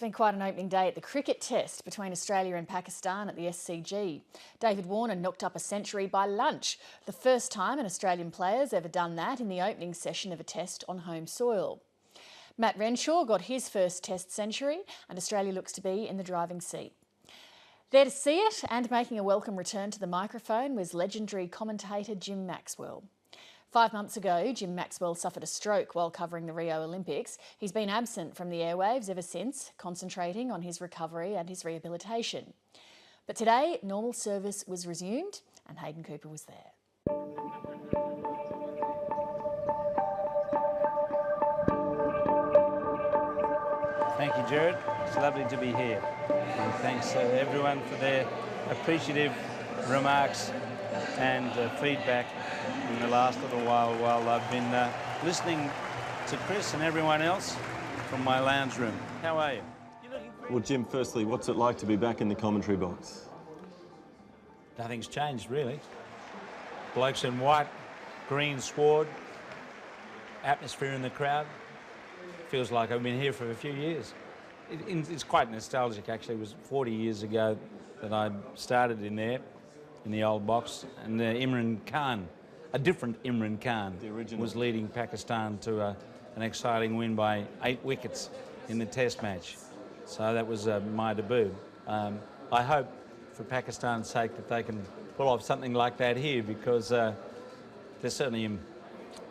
been quite an opening day at the cricket test between Australia and Pakistan at the SCG. David Warner knocked up a century by lunch, the first time an Australian player's ever done that in the opening session of a test on home soil. Matt Renshaw got his first test century and Australia looks to be in the driving seat. There to see it and making a welcome return to the microphone was legendary commentator Jim Maxwell. 5 months ago, Jim Maxwell suffered a stroke while covering the Rio Olympics. He's been absent from the airwaves ever since, concentrating on his recovery and his rehabilitation. But today, normal service was resumed and Hayden Cooper was there. Thank you, Jared. It's lovely to be here. And thanks to everyone for their appreciative remarks and feedback in the last little while I've been listening to Chris and everyone else from my lounge room. How are you? Well, Jim, firstly, what's it like to be back in the commentary box? Nothing's changed, really. Blokes in white, green sward, atmosphere in the crowd. Feels like I've been here for a few years. It's quite nostalgic, actually. It was 40 years ago that I started in there, in the old box, and Imran Khan, a different Imran Khan, was leading Pakistan to an exciting win by 8 wickets in the test match. So that was my debut. I hope, for Pakistan's sake, that they can pull off something like that here, because they're certainly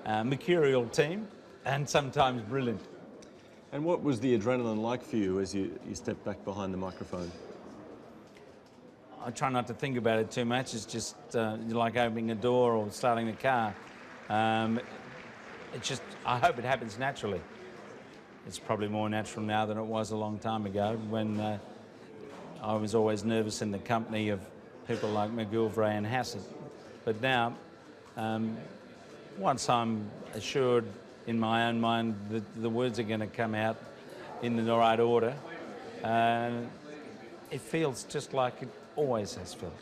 a mercurial team and sometimes brilliant. And what was the adrenaline like for you as you stepped back behind the microphone? I try not to think about it too much. It's just like opening a door or starting a car. It's just, I hope it happens naturally. It's probably more natural now than it was a long time ago, when I was always nervous in the company of people like McGilvray and Hassett. But now, once I'm assured in my own mind that the words are going to come out in the right order, it feels just like it always has felt.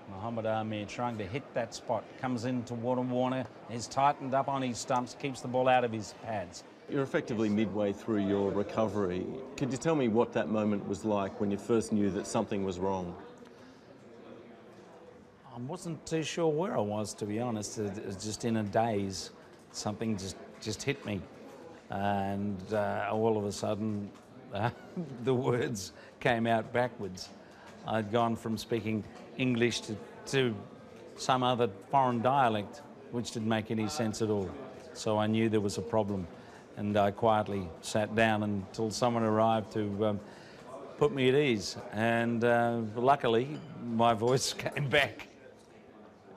Muhammad Amir trying to hit that spot, comes into Warner, is tightened up on his stumps, keeps the ball out of his pads. You're effectively midway through your recovery. Could you tell me what that moment was like when you first knew that something was wrong? I wasn't too sure where I was, to be honest. It was just in a daze. Something just hit me, and all of a sudden the words came out backwards. I'd gone from speaking English to some other foreign dialect, which didn't make any sense at all. So I knew there was a problem, and I quietly sat down until someone arrived to put me at ease, and luckily my voice came back.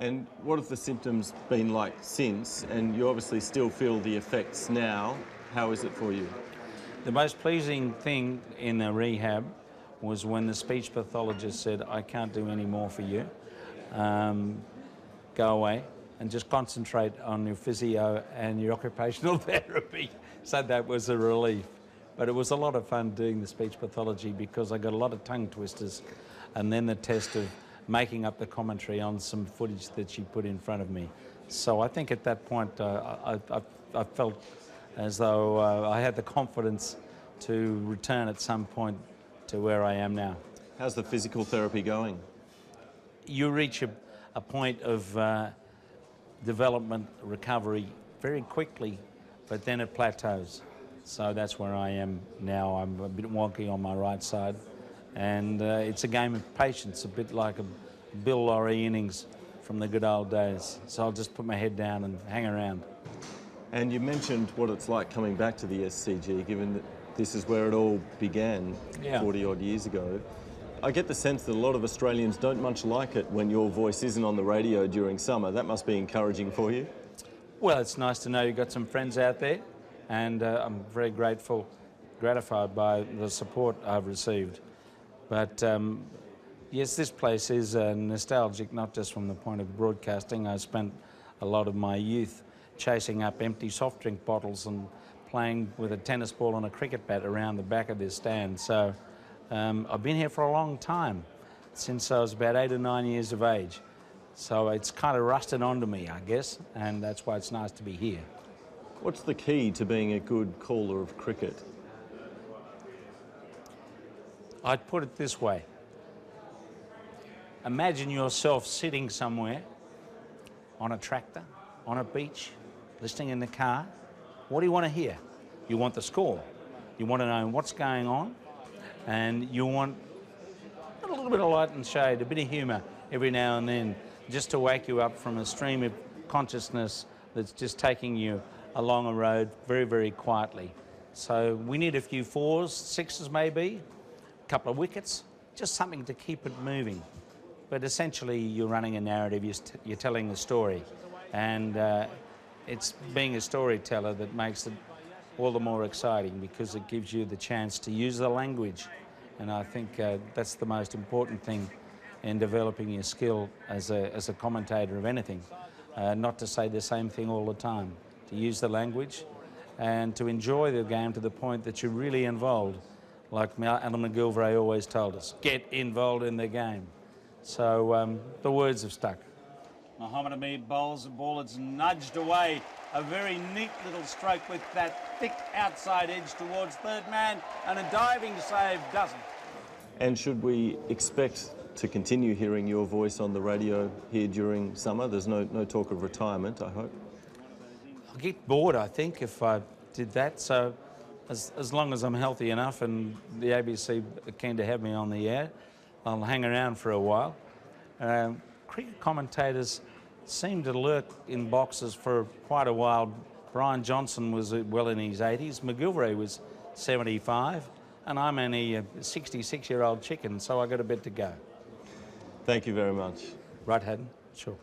And what have the symptoms been like since? And you obviously still feel the effects now. How is it for you? The most pleasing thing in the rehab was when the speech pathologist said, "I can't do any more for you. Go away and just concentrate on your physio and your occupational therapy." So that was a relief. But it was a lot of fun doing the speech pathology, because I got a lot of tongue twisters, and then the test of making up the commentary on some footage that she put in front of me. So I think at that point I felt as though I had the confidence to return at some point to where I am now. How's the physical therapy going? You reach a point of development, recovery very quickly, but then it plateaus. So that's where I am now. I'm a bit wonky on my right side, and it's a game of patience, a bit like a Bill Lawry innings from the good old days. So I'll just put my head down and hang around. And you mentioned what it's like coming back to the SCG, given that this is where it all began 40 odd years ago. I get the sense that a lot of Australians don't much like it when your voice isn't on the radio during summer. That must be encouraging for you. Well, it's nice to know you've got some friends out there, and I'm very gratified by the support I've received. But yes, this place is nostalgic, not just from the point of broadcasting. I spent a lot of my youth chasing up empty soft drink bottles and playing with a tennis ball and a cricket bat around the back of this stand. So I've been here for a long time, since I was about 8 or 9 years of age. So it's kind of rusted onto me, I guess, and that's why it's nice to be here. What's the key to being a good caller of cricket? I'd put it this way. Imagine yourself sitting somewhere on a tractor, on a beach, listening in the car. What do you want to hear? You want the score. You want to know what's going on, and you want a little bit of light and shade, a bit of humour every now and then, just to wake you up from a stream of consciousness that's just taking you along a road very, very quietly. So we need a few 4s, 6s maybe, a couple of wickets, just something to keep it moving. But essentially you're running a narrative, you're telling a story, and it's being a storyteller that makes it all the more exciting, because it gives you the chance to use the language. And I think that's the most important thing in developing your skill as a commentator of anything. Not to say the same thing all the time, to use the language and to enjoy the game to the point that you're really involved. Like Alan McGilvray always told us, get involved in the game. So the words have stuck. Mohammed Hamid bowls the ball. It's nudged away. A very neat little stroke with that thick outside edge towards third man, and a diving save doesn't. And should we expect to continue hearing your voice on the radio here during summer? There's no talk of retirement, I hope. I'll get bored, I think, if I did that. So as long as I'm healthy enough and the ABC are keen to have me on the air, I'll hang around for a while. Cricket commentators seem to lurk in boxes for quite a while. Brian Johnson was well in his 80s. McGilvray was 75. And I'm only a 66-year-old chicken, so I got a bit to go. Thank you very much. Right, Haddon? Sure.